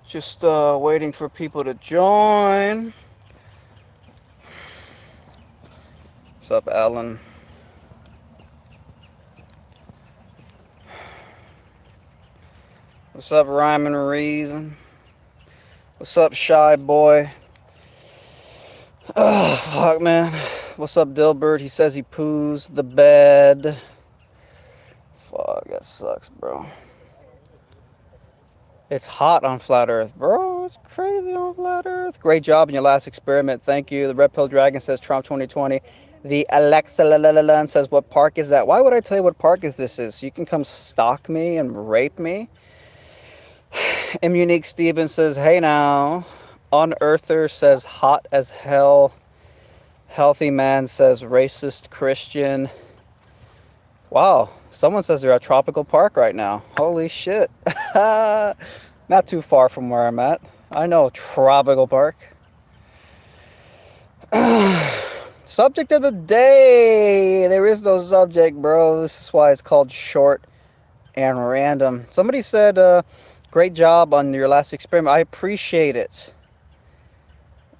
Just waiting for people to join. What's up, Alan? What's up, Rhyme and Reason? What's up, Shy Boy? Oh, fuck, man. What's up, Dilbert? He says he poos the bed. Fuck, that sucks, bro. It's hot on Flat Earth, bro. It's crazy on Flat Earth. Great job in your last experiment. Thank you. The Red Pill Dragon says Trump 2020. The Alexa says, what park is that? Why would I tell you what park this is? So you can come stalk me and rape me? Immunique Stevens says, hey now. Unearther says, hot as hell. Healthy Man says, racist Christian. Wow, someone says they're at Tropical Park right now. Holy shit. Not too far from where I'm at. I know Tropical Park. Subject of the day. There is no subject, bro. This is why it's called short and random. Somebody said, great job on your last experiment. I appreciate it.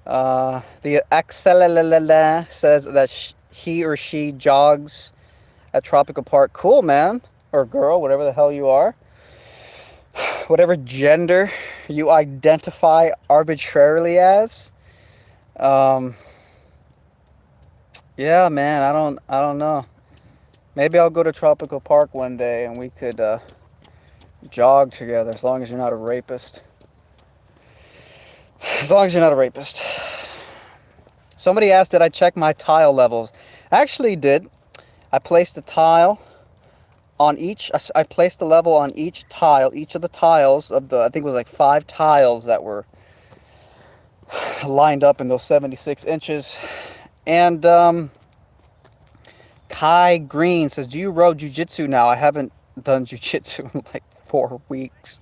The Axelala says that he or she jogs at Tropical Park. Cool, man. Or girl, whatever the hell you are. Whatever gender you identify arbitrarily as. Yeah, man, I don't know. Maybe I'll go to Tropical Park one day and we could jog together, as long as you're not a rapist. As long as you're not a rapist. Somebody asked, did I check my tile levels? I actually did. I placed a tile on each. I placed a level on each tile. Each of the tiles of the, I think it was like 5 tiles that were lined up in those 76 inches. And Kai Green says, do you row jiu-jitsu now? I haven't done jiu-jitsu in like 4 weeks.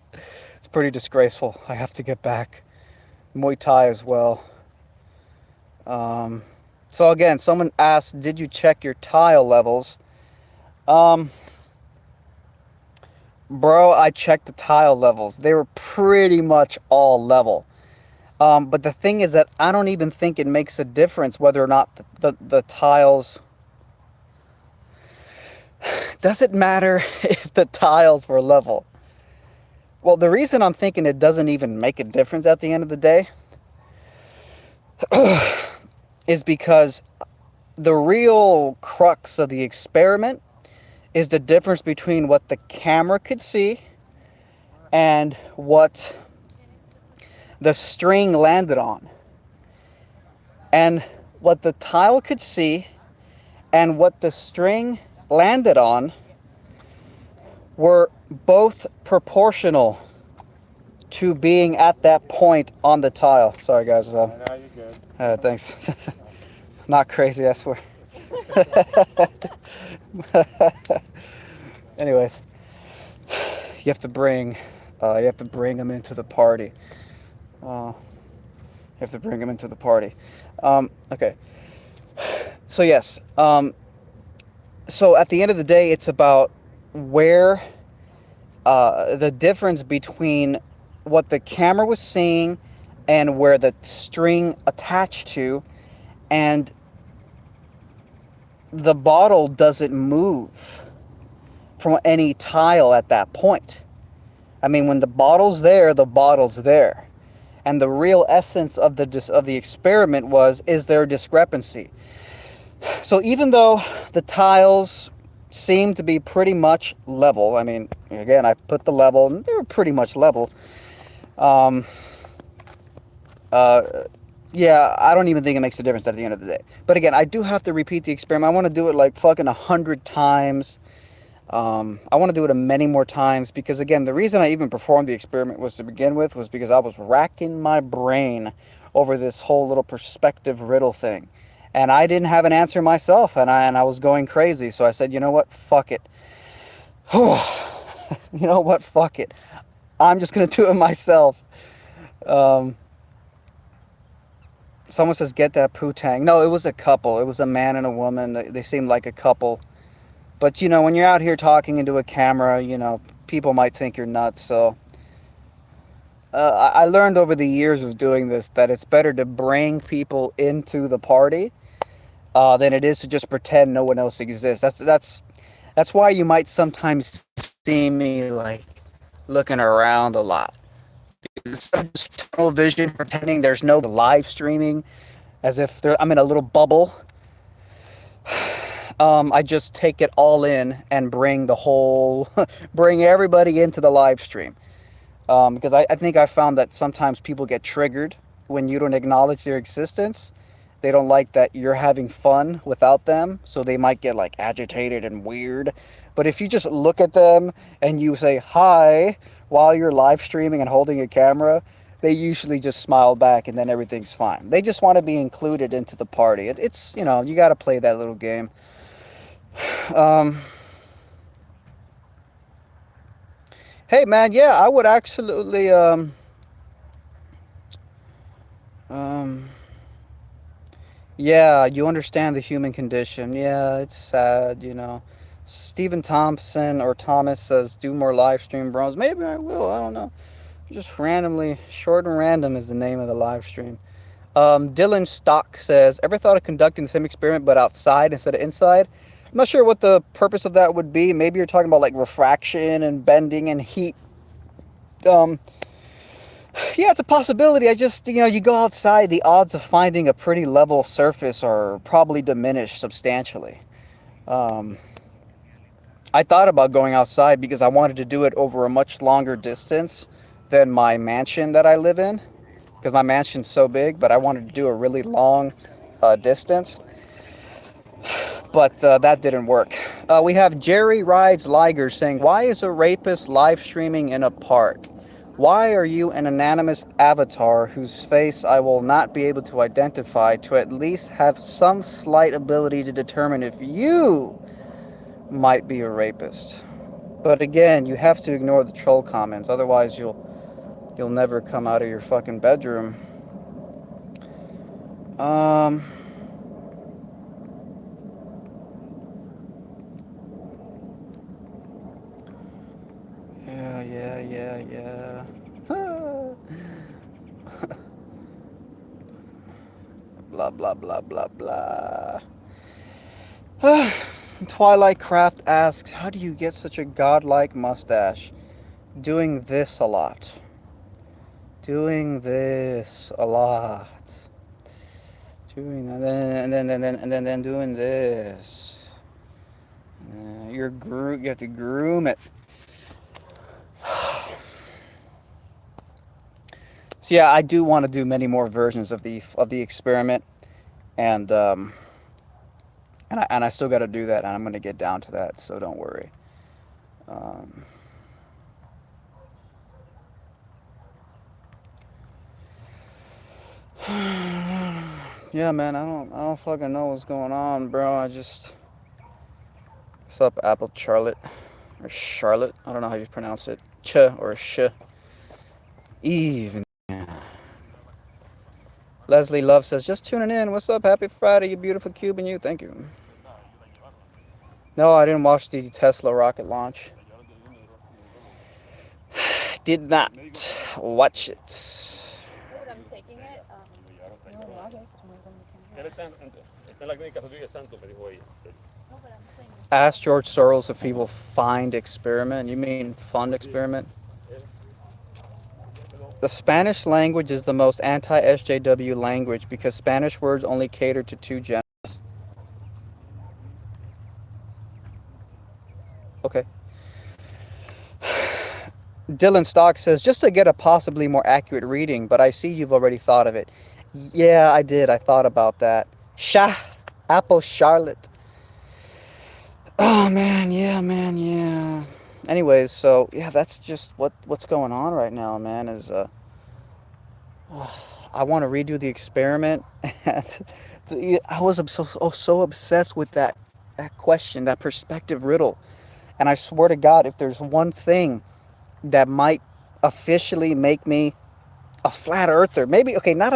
It's pretty disgraceful. I have to get back. Muay Thai as well. So again, someone asked, did you check your tile levels? Bro, I checked the tile levels. They were pretty much all level. But the thing is that I don't even think it makes a difference whether or not the tiles... Does it matter if the tiles were level? Well, the reason I'm thinking it doesn't even make a difference at the end of the day is because the real crux of the experiment is the difference between what the camera could see and what the string landed on. And what the tile could see and what the string landed on were both proportional to being at that point on the tile. Sorry, guys. No, you're good. Thanks. Not crazy, I swear. Anyways, you have to bring them into the party. You have to bring them into the party. Okay. So yes. So at the end of the day, it's about where the difference between what the camera was seeing and where the string attached to, and the bottle doesn't move from any tile at that point. I mean, when the bottle's there, the bottle's there. And the real essence of the experiment is there a discrepancy? So even though the tiles seem to be pretty much level, I mean, again, I put the level, and they were pretty much level. Yeah, I don't even think it makes a difference at the end of the day. But again, I do have to repeat the experiment. I want to do it like fucking 100 times. I want to do it many more times because, again, the reason I even performed the experiment was to begin with was because I was racking my brain over this whole little perspective riddle thing. And I didn't have an answer myself, and I was going crazy. So I said, you know what? Fuck it. You know what? Fuck it. I'm just going to do it myself. Someone says, get that poo-tang. No, it was a couple. It was a man and a woman. They seemed like a couple. But, you know, when you're out here talking into a camera, you know, people might think you're nuts. So, I learned over the years of doing this that it's better to bring people into the party than it is to just pretend no one else exists. That's why you might sometimes see me like looking around a lot. Instead of just tunnel vision, pretending there's no live streaming, as if I'm in a little bubble. I just take it all in and bring the whole, bring everybody into the live stream. Because I think I found that sometimes people get triggered when you don't acknowledge their existence. They don't like that you're having fun without them, so they might get like agitated and weird. But if you just look at them and you say hi while you're live streaming and holding a camera, they usually just smile back and then everything's fine. They just want to be included into the party. It's, you got to play that little game. Um, hey man, yeah, I would absolutely um yeah, you understand the human condition. Yeah, it's sad. Stephen Thompson or Thomas says do more live stream bros. Maybe I will. I don't know. Just randomly, short and random is the name of the live stream. Dylan Stock says, ever thought of conducting the same experiment but outside instead of inside? I'm not sure what the purpose of that would be. Maybe you're talking about like refraction and bending and heat. Um, yeah, it's a possibility. I just, you go outside, the odds of finding a pretty level surface are probably diminished substantially. Um, I thought about going outside because I wanted to do it over a much longer distance than my mansion that I live in. Because my mansion's so big, but I wanted to do a really long distance. But that didn't work. We have Jerry Rides Liger saying, why is a rapist live streaming in a park? Why are you an anonymous avatar whose face I will not be able to identify to at least have some slight ability to determine if you might be a rapist? But again, you have to ignore the troll comments, otherwise you'll never come out of your fucking bedroom. Yeah. Blah, blah, blah, blah, blah. Twilight Craft asks, how do you get such a godlike mustache? Doing this a lot. Doing this a lot. Doing that, and then doing this. You have to groom it. So yeah, I do want to do many more versions of the experiment, and I still got to do that, and I'm gonna get down to that. So don't worry. Yeah, man, I don't fucking know what's going on, bro. What's up, Apple Charlotte or Charlotte? I don't know how you pronounce it, ch or sh. Even. Leslie Love says, just tuning in. What's up? Happy Friday, you beautiful Cuban. You, thank you. No, I didn't watch the Tesla rocket launch. Did not watch it. I'm taking it. Ask George Soros if he will find experiment. You mean fund experiment? The Spanish language is the most anti-SJW language because Spanish words only cater to two genders. Okay. Dylan Stock says, just to get a possibly more accurate reading, but I see you've already thought of it. Yeah, I did. I thought about that. Apple Charlotte. Oh, man. Yeah. Anyways, so, yeah, that's just what's going on right now, man, is, I want to redo the experiment. And I was so obsessed with that question, that perspective riddle. And I swear to God, if there's one thing that might officially make me a flat earther, maybe not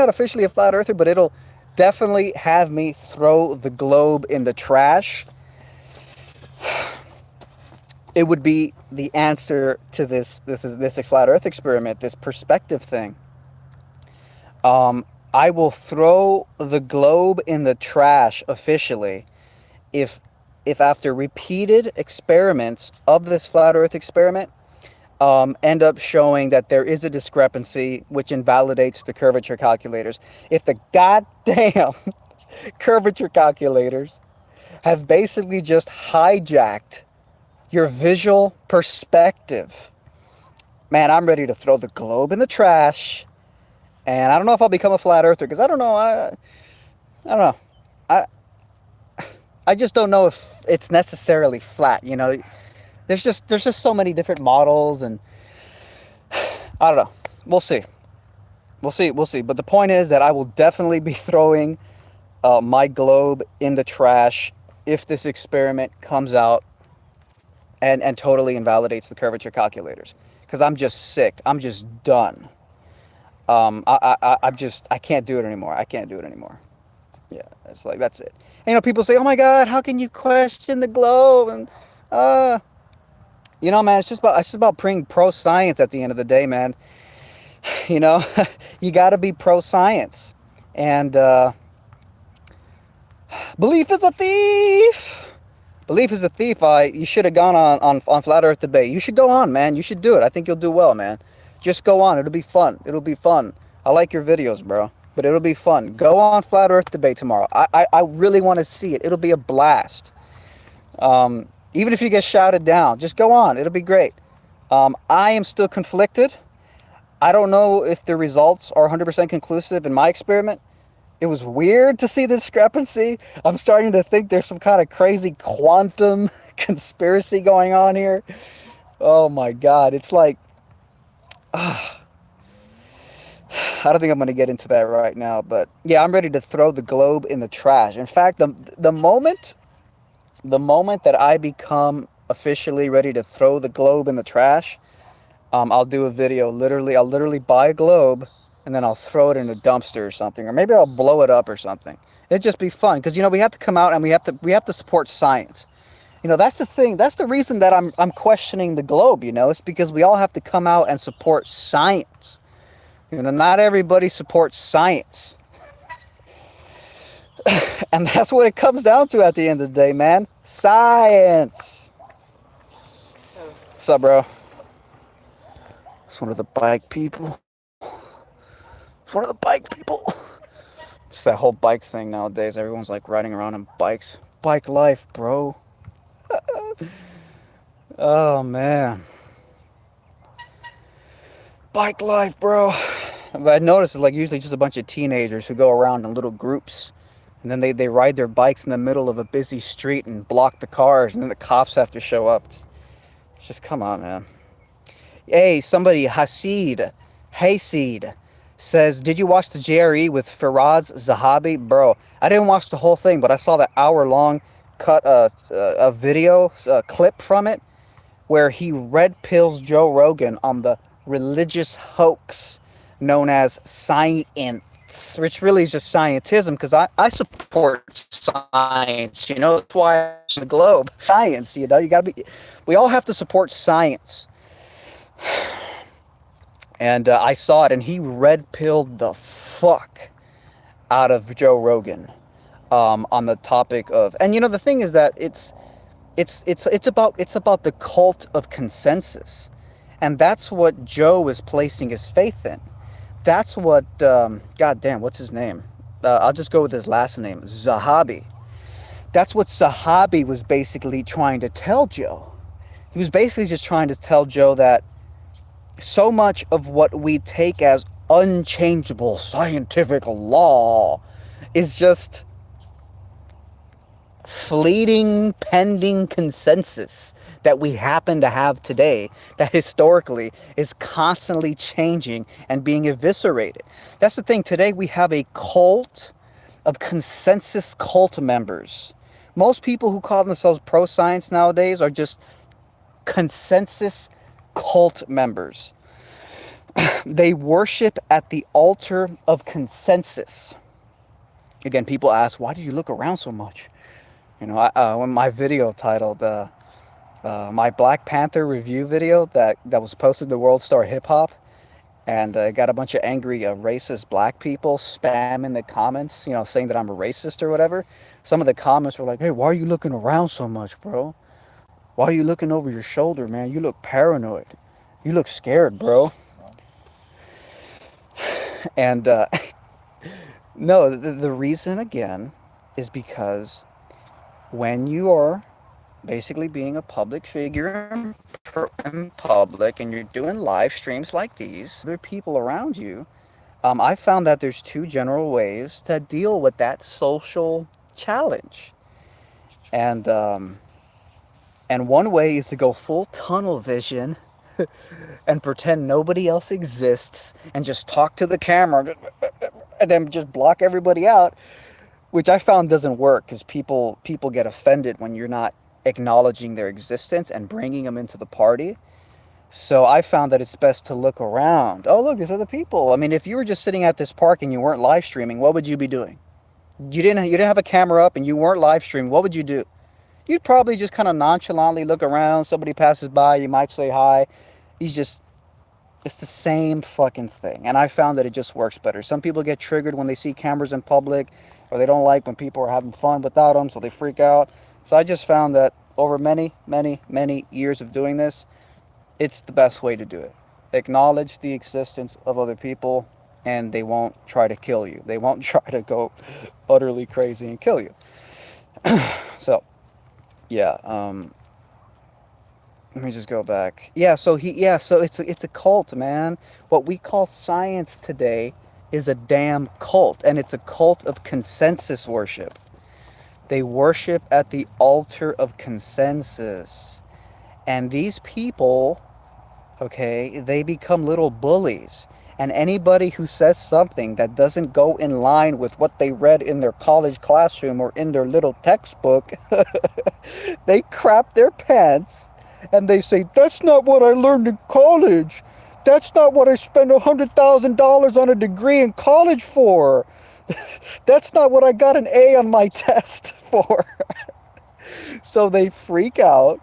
officially a flat earther, but it'll definitely have me throw the globe in the trash. it would be the answer to this flat Earth experiment, this perspective thing. I will throw the globe in the trash officially if after repeated experiments of this flat Earth experiment end up showing that there is a discrepancy which invalidates the curvature calculators. If the goddamn curvature calculators have basically just hijacked your visual perspective, man, I'm ready to throw the globe in the trash. And I don't know if I'll become a flat earther, because I don't know. I don't know. I just don't know if it's necessarily flat. You know, there's just so many different models, and I don't know. We'll see. We'll see. But the point is that I will definitely be throwing my globe in the trash if this experiment comes out and totally invalidates the curvature calculators. Because I'm just sick. I'm just done. I can't do it anymore. I can't do it anymore. Yeah, it's like, that's it. And, you know, people say, oh my God, how can you question the globe? And, you know, man, it's just about being pro-science at the end of the day, man. You know, you got to be pro-science. And, belief is a thief. Belief is a thief. You should have gone on Flat Earth Debate. You should go on, man. You should do it. I think you'll do well, man. Just go on. It'll be fun. It'll be fun. I like your videos, bro. But it'll be fun. Go on Flat Earth Debate tomorrow. I really want to see it. It'll be a blast. Even if you get shouted down, just go on. It'll be great. I am still conflicted. I don't know if the results are 100% conclusive in my experiment. It was weird to see the discrepancy. I'm starting to think there's some kind of crazy quantum conspiracy going on here. Oh my God. It's like, I don't think I'm going to get into that right now, but yeah, I'm ready to throw the globe in the trash. In fact, the moment that I become officially ready to throw the globe in the trash, I'll do a video. I'll literally buy a globe and then I'll throw it in a dumpster or something, or maybe I'll blow it up or something. It'd just be fun, because, you know, we have to come out and we have to support science. You know, that's the thing. That's the reason that I'm questioning the globe. You know, it's because we all have to come out and support science. You know, not everybody supports science. And that's what it comes down to at the end of the day, man. Science. What's up, bro? It's one of the bike people. It's one of the bike people. It's that whole bike thing nowadays. Everyone's like riding around on bikes. Bike life, bro. Oh, man. Bike life, bro. But I noticed it's like usually just a bunch of teenagers who go around in little groups. And then they ride their bikes in the middle of a busy street and block the cars. And then the cops have to show up. It's just, come on, man. Hey, somebody, Hayseed says, did you watch the JRE with Firas Zahabi? Bro, I didn't watch the whole thing, but I saw that hour-long cut a video, a clip from it, where he red pills Joe Rogan on the religious hoax known as science, which really is just scientism, because I support science, you know, that's why I'm on the globe. Science, you know, we all have to support science. And I saw it, and he red-pilled the fuck out of Joe Rogan on the topic of, and you know, the thing is that it's about the cult of consensus, and that's what Joe is placing his faith in. That's what goddamn, what's his name? I'll just go with his last name, Zahabi. That's what Zahabi was basically trying to tell Joe. He was basically just trying to tell Joe that so much of what we take as unchangeable scientific law is just fleeting, pending consensus that we happen to have today, that historically is constantly changing and being eviscerated. That's the thing. Today we have a cult of consensus cult members. Most people who call themselves pro-science nowadays are just consensus cult members. They worship at the altar of consensus. Again, people ask, why do you look around so much? You know, when my video titled, My Black Panther review video that was posted to World Star Hip Hop, and got a bunch of angry racist black people spamming the comments, saying that I'm a racist or whatever. Some of the comments were like, "Hey, why are you looking around so much, bro? Why are you looking over your shoulder, man? You look paranoid. You look scared, bro." And no, the reason again is because when you are basically being a public figure in public and you're doing live streams like these, there are people around you. I found that there's two general ways to deal with that social challenge, and one way is to go full tunnel vision and pretend nobody else exists and just talk to the camera and then just block everybody out, which I found doesn't work because people get offended when you're not acknowledging their existence and bringing them into the party. So I found that it's best to look around. Oh, look, there's other people. I mean, if you were just sitting at this park and you weren't live streaming, what would you be doing? You didn't have a camera up and you weren't live streaming. What would you do? You'd probably just kind of nonchalantly look around. Somebody passes by, you might say hi. It's the same fucking thing. And I found that it just works better. Some people get triggered when they see cameras in public, or they don't like when people are having fun without them, so they freak out. So I just found that over many, many, many years of doing this, it's the best way to do it. Acknowledge the existence of other people, and they won't try to kill you. They won't try to go utterly crazy and kill you. So, yeah. Let me just go back. So it's a cult, man. What we call science today is a damn cult, and it's a cult of consensus worship. They worship at the altar of consensus. And these people, okay, they become little bullies. And anybody who says something that doesn't go in line with what they read in their college classroom or in their little textbook, they crap their pants and they say, "That's not what I learned in college. That's not what I spent $100,000 on a degree in college for. That's not what I got an A on my test for." So they freak out,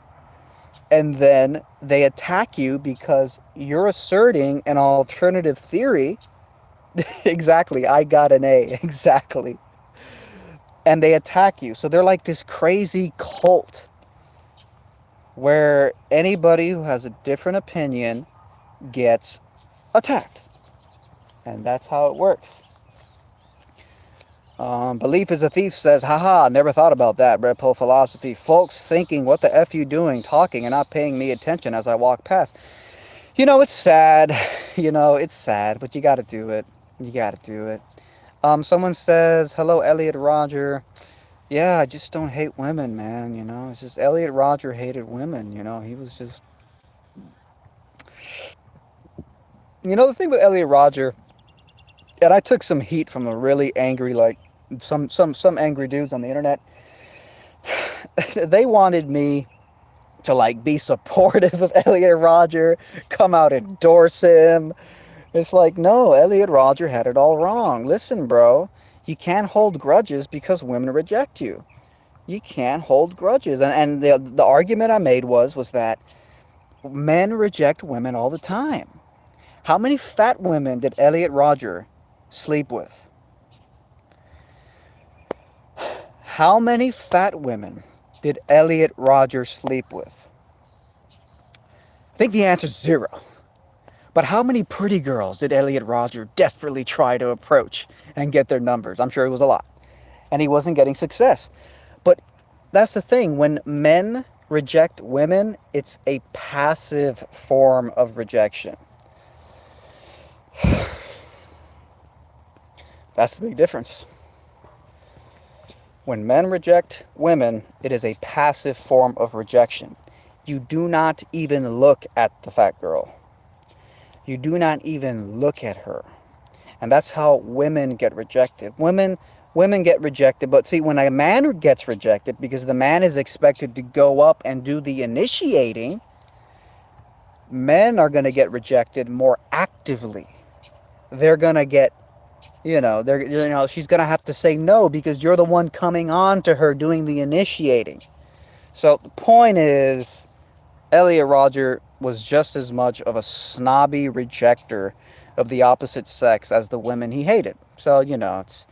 and then they attack you because you're asserting an alternative theory. Exactly, I got an A, exactly. And they attack you. So they're like this crazy cult where anybody who has a different opinion gets attacked. And that's how it works. Belief is a thief says, haha, never thought about that. Red pill philosophy. Folks thinking, what the F you doing, talking and not paying me attention as I walk past. It's sad. It's sad, but you gotta do it. You gotta do it. Someone says, hello, Elliot Rodger. Yeah, I just don't hate women, man. It's just Elliot Rodger hated women. He was just... the thing with Elliot Rodger, and I took some heat from the really angry, like, some angry dudes on the internet. They wanted me to, like, be supportive of Elliot Rodger, come out and endorse him. It's like, no, Elliot Rodger had it all wrong. Listen, bro, you can't hold grudges because women reject you. You can't hold grudges. And the argument I made was that men reject women all the time. How many fat women did Elliot Rodger sleep with? How many fat women did Elliot Rodger sleep with? I think the answer is 0. But how many pretty girls did Elliot Rodger desperately try to approach and get their numbers? I'm sure it was a lot. And he wasn't getting success. But that's the thing. When men reject women, it's a passive form of rejection. That's the big difference. When men reject women, it is a passive form of rejection. You do not even look at the fat girl. You do not even look at her. And that's how women get rejected. Women get rejected, but see, when a man gets rejected, because the man is expected to go up and do the initiating, men are going to get rejected more actively. They're going to get, she's going to have to say no because you're the one coming on to her doing the initiating. So the point is, Elliot Rodger was just as much of a snobby rejecter of the opposite sex as the women he hated. So, you know, it's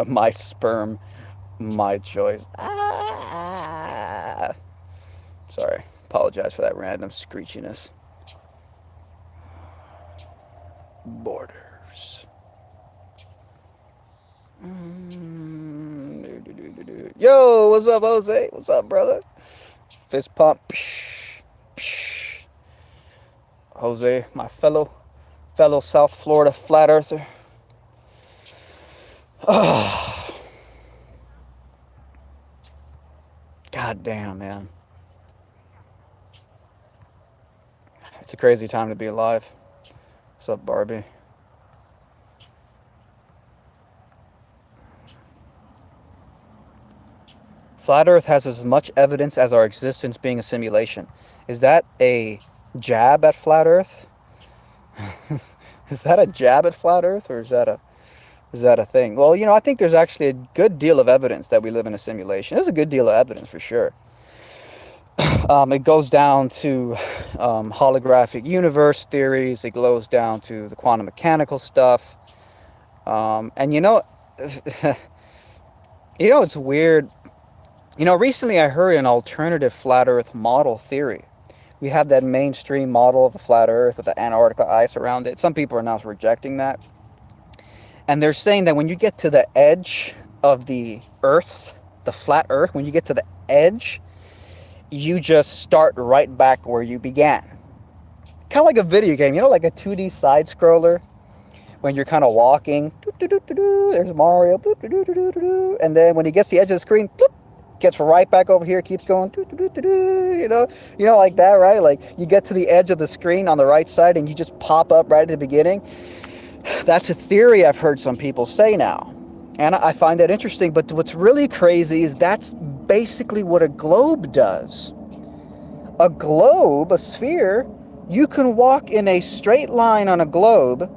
my sperm, my choice. Sorry, apologize for that random screechiness. Borders. Yo, what's up, Jose? What's up, brother? Fist pump. Psh, psh. Jose, my fellow South Florida flat earther. Oh, God damn, man. It's a crazy time to be alive. What's up, Barbie? Flat Earth has as much evidence as our existence being a simulation. Is that a jab at Flat Earth? Is that a jab at Flat Earth, or is that a thing? Well, you know, I think there's actually a good deal of evidence that we live in a simulation. There's a good deal of evidence for sure. It goes down to holographic universe theories. It goes down to the quantum mechanical stuff. And you know, it's weird. You know, recently I heard an alternative flat Earth model theory. We have that mainstream model of the flat Earth with the Antarctica ice around it. Some people are now rejecting that. And they're saying that when you get to the edge of the Earth, the flat Earth, when you get to the edge, you just start right back where you began. Kind of like a video game, you know, like a 2D side scroller. When you're kind of walking, there's Mario, and then when he gets to the edge of the screen, gets right back over here, keeps going, you know, like that, right? Like you get to the edge of the screen on the right side and you just pop up right at the beginning. That's a theory I've heard some people say now. And I find that interesting, but what's really crazy is that's basically what a globe does. A globe, a sphere, you can walk in a straight line on a globe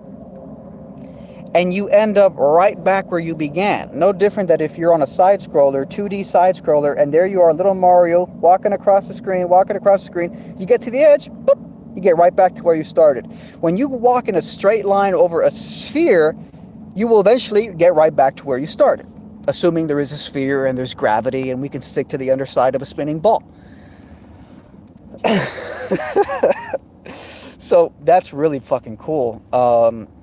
and you end up right back where you began. No different than if you're on a side scroller, 2D side scroller, and there you are, little Mario, walking across the screen, you get to the edge, boop, you get right back to where you started. When you walk in a straight line over a sphere, you will eventually get right back to where you started, assuming there is a sphere and there's gravity and we can stick to the underside of a spinning ball. So that's really fucking cool.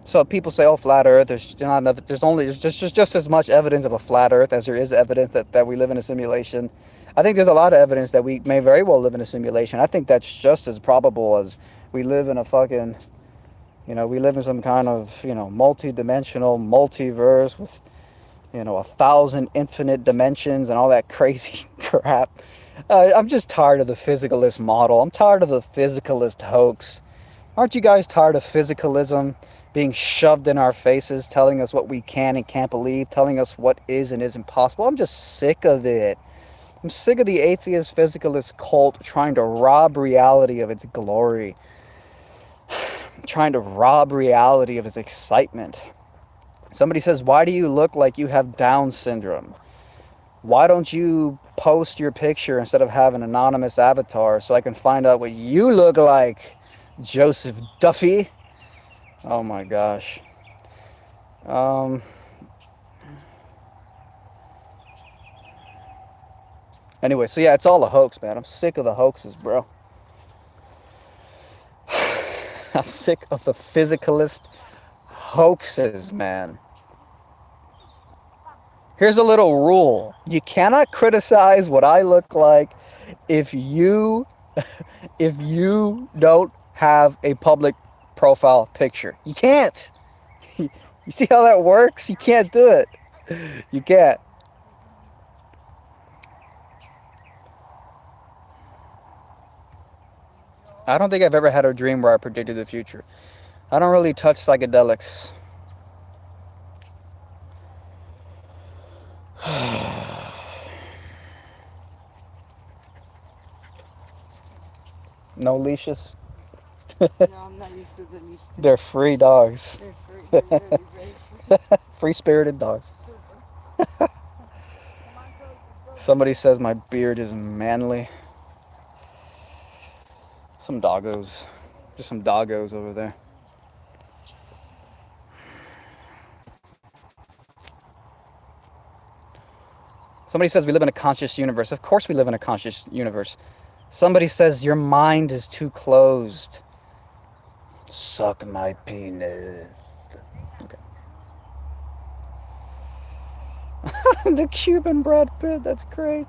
So people say, "Oh, flat Earth." There's not enough. There's just as much evidence of a flat Earth as there is evidence that we live in a simulation. I think there's a lot of evidence that we may very well live in a simulation. I think that's just as probable as we live in a fucking, we live in some kind of, multi-dimensional multiverse with, 1,000 infinite dimensions and all that crazy crap. I'm just tired of the physicalist model. I'm tired of the physicalist hoax. Aren't you guys tired of physicalism being shoved in our faces, telling us what we can and can't believe, telling us what is and isn't possible? I'm just sick of it. I'm sick of the atheist physicalist cult trying to rob reality of its glory, trying to rob reality of its excitement. Somebody says, "Why do you look like you have Down syndrome? Why don't you post your picture instead of have an anonymous avatar so I can find out what you look like, Joseph Duffy?" Oh my gosh. Anyway, so yeah, it's all a hoax, man. I'm sick of the hoaxes, bro. I'm sick of the physicalist hoaxes, man. Here's a little rule. You cannot criticize what I look like if you don't have a public profile picture. You can't. You see how that works? You can't do it. You can't. I don't think I've ever had a dream where I predicted the future. I don't really touch psychedelics. No leashes? No, I'm not used to the leash thing. They're free dogs. They're free. They're really very free. Free-spirited dogs. Super. Somebody says my beard is manly. Some doggos. Just some doggos over there. Somebody says we live in a conscious universe. Of course we live in a conscious universe. Somebody says your mind is too closed. Suck my penis. Okay. The Cuban Brad Pitt, that's great.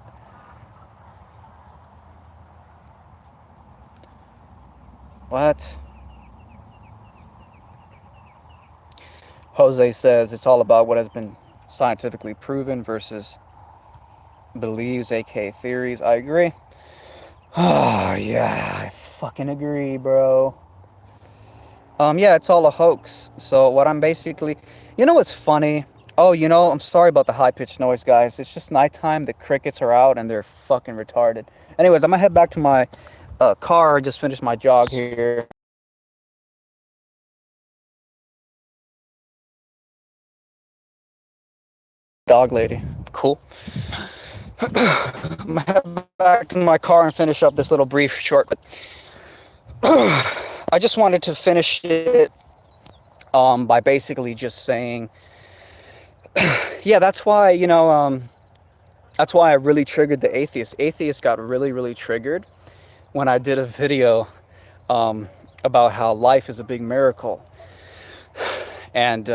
What? Jose says it's all about what has been scientifically proven versus believes, aka theories. I agree. Oh, yeah, I fucking agree, bro. Yeah, it's all a hoax. So what I'm basically, you know what's funny? Oh, you know, I'm sorry about the high-pitched noise, guys. It's just nighttime. The crickets are out and they're fucking retarded. Anyways, I'm gonna head back to my car. Just finished my jog here. Dog lady. Cool. I'm gonna head back to my car and finish up this little brief short. I just wanted to finish it by basically just saying, yeah, that's why, you know, that's why I really triggered the atheist. Atheists got really, really triggered when I did a video about how life is a big miracle. And,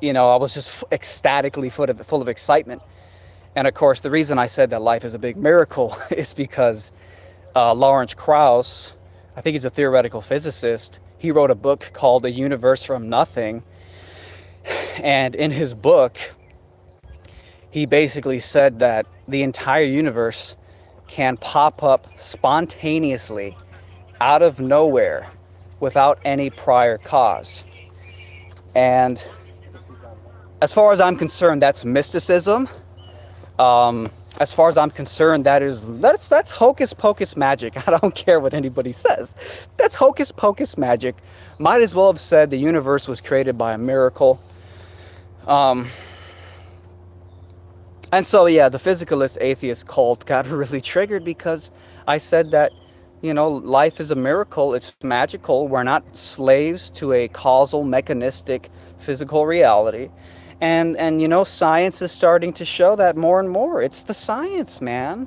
you know, I was just ecstatically full of excitement. And of course, the reason I said that life is a big miracle is because Lawrence Krauss, I think he's a theoretical physicist, he wrote a book called A Universe from Nothing. And in his book, he basically said that the entire universe can pop up spontaneously out of nowhere without any prior cause. And as far as I'm concerned, that's mysticism. As far as I'm concerned, that's hocus pocus magic. I don't care what anybody says. That's hocus pocus magic. Might as well have said the universe was created by a miracle. And so, yeah, the physicalist atheist cult got really triggered because I said that, you know, life is a miracle. It's magical. We're not slaves to a causal, mechanistic, physical reality. And you know, science is starting to show that more and more. It's the science, man.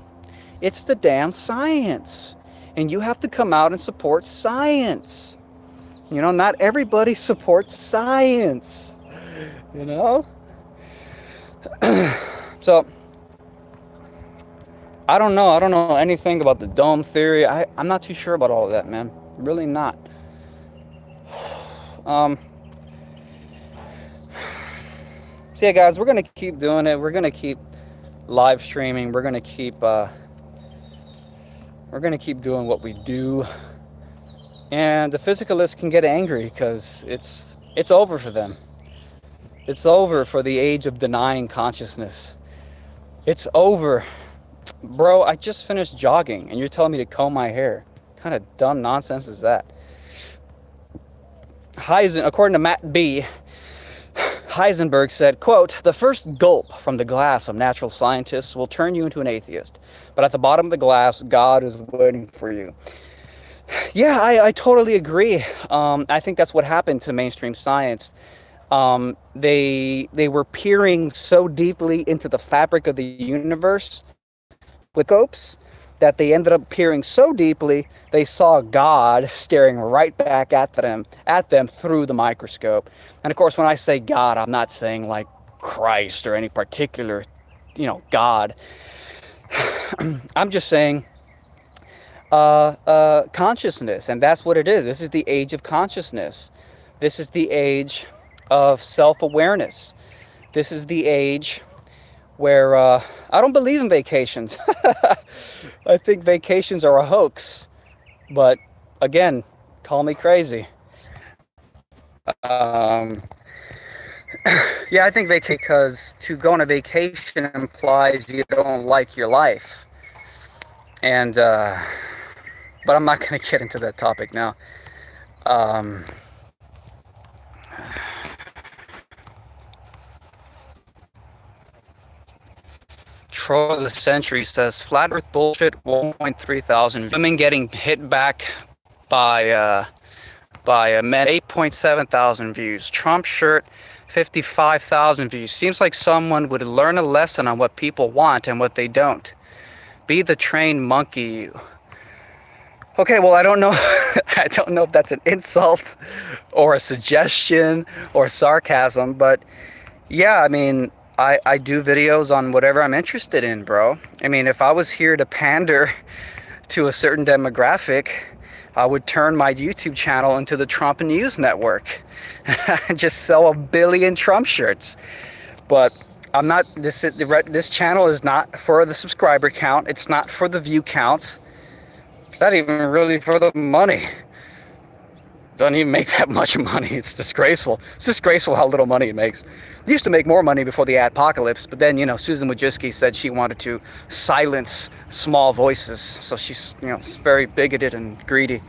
It's the damn science. And you have to come out and support science. You know, not everybody supports science. You know? So, I don't know anything about the dome theory. I'm not too sure about all of that, man. Really not. So yeah, guys, we're gonna keep doing it. We're gonna keep live streaming. We're gonna keep doing what we do. And the physicalists can get angry because it's over for them. It's over for the age of denying consciousness. It's over. Bro, I just finished jogging and you're telling me to comb my hair. What kind of dumb nonsense is that? According to Matt B., Heisenberg said, quote, "The first gulp from the glass of natural scientists will turn you into an atheist. But at the bottom of the glass, God is waiting for you." Yeah, I totally agree. I think that's what happened to mainstream science. They were peering so deeply into the fabric of the universe with scopes that they ended up peering so deeply they saw God staring right back at them through the microscope. And of course, when I say God, I'm not saying like Christ or any particular, you know, God. I'm just saying consciousness, and that's what it is. This is the age of consciousness. This is the age of self-awareness. This is the age where I don't believe in vacations. I think vacations are a hoax. But again, call me crazy. Yeah, I think because to go on a vacation implies you don't like your life. And but I'm not going to get into that topic now. Troll of the Century says, Flat Earth bullshit, 1.3 thousand. Women getting hit back by men, 8.7 thousand views. Trump shirt, 55,000 views. Seems like someone would learn a lesson on what people want and what they don't. Be the trained monkey. Okay, well, I don't know. I don't know if that's an insult or a suggestion or sarcasm, but yeah, I mean, I do videos on whatever I'm interested in, bro. I mean, if I was here to pander to a certain demographic, I would turn my YouTube channel into the Trump News Network and just sell 1 billion Trump shirts. But I'm not, this channel is not for the subscriber count. It's not for the view counts. It's not even really for the money. Doesn't even make that much money. It's disgraceful. It's disgraceful how little money it makes. It used to make more money before the apocalypse, but then, you know, Susan Wojcicki said she wanted to silence small voices. So she's, you know, very bigoted and greedy.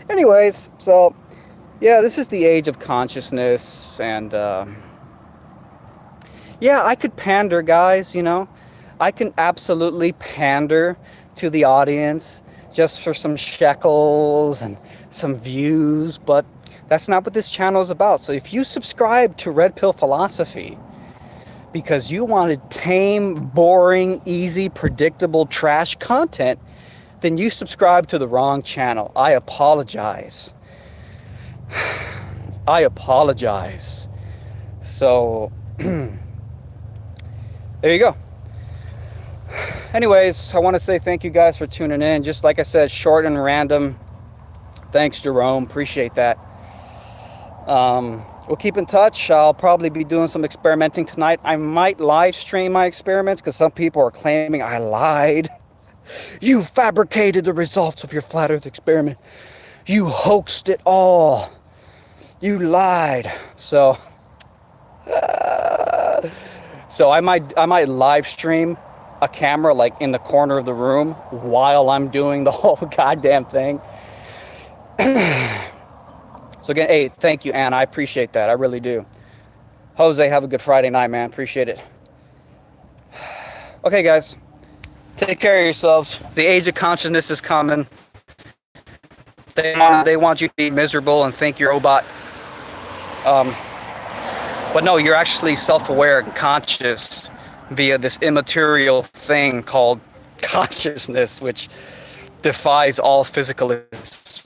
Anyways, so yeah, this is the age of consciousness, and yeah, I could pander, guys, you know. I can absolutely pander to the audience just for some shekels and some views, but that's not what this channel is about. So if you subscribe to Red Pill Philosophy because you wanted tame, boring, easy, predictable trash content, then you subscribe to the wrong channel. I apologize. I apologize. So there you go. Anyways, I want to say thank you guys for tuning in. Just like I said, short and random. Thanks, Jerome. Appreciate that. We'll keep in touch. I'll probably be doing some experimenting tonight. I might live stream my experiments because some people are claiming I lied. You fabricated the results of your flat earth experiment. You hoaxed it all. You lied. So I might live stream a camera like in the corner of the room while I'm doing the whole goddamn thing. So again, hey, thank you, Anna. I appreciate that. I really do. Jose, have a good Friday night, man. Appreciate it. Okay, guys. Take care of yourselves. The age of consciousness is coming. They want you to be miserable and think you're a robot. But no, you're actually self-aware and conscious via this immaterial thing called consciousness, which defies all physicalism.